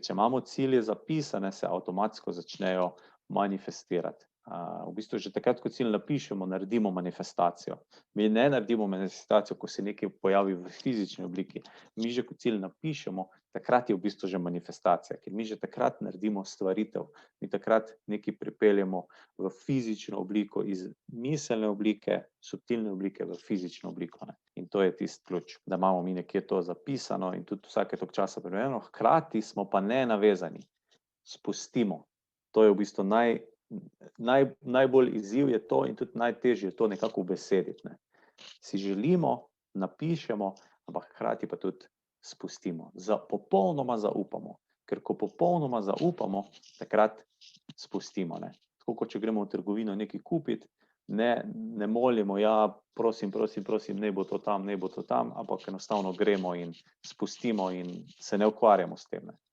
Če imamo cilje zapisane, se avtomatsko začnejo manifestirati. V bistvu že takrat, ko cilj napišemo, naredimo manifestacijo. Mi ne naredimo manifestacijo, ko se nekaj pojavi v fizični obliki. Mi že, ko cilj napišemo, takrat je v bistvu že manifestacija, ker mi že takrat naredimo stvaritev. Mi takrat nekaj pripeljemo v fizično obliko, iz miselne oblike, subtilne oblike v fizično obliko, ne. In to je tisti ključ, da imamo mi nekje to zapisano in tudi vsake toliko časa preverjeno, hkrati smo pa nenavezani. Spustimo. To je v bistvu najbolj izziv je to in tudi najtežje je to nekako ubesediti, ne. Si želimo, napišemo, ampak hkrati pa tudi spustimo. Popolnoma zaupamo, ker ko popolnoma zaupamo, takrat spustimo, ne. Tako kot če gremo v trgovino nekaj kupiti, ne molimo, ja, prosim, naj bo to tam, ampak enostavno gremo in spustimo in se ne ukvarjamo s tem, ne.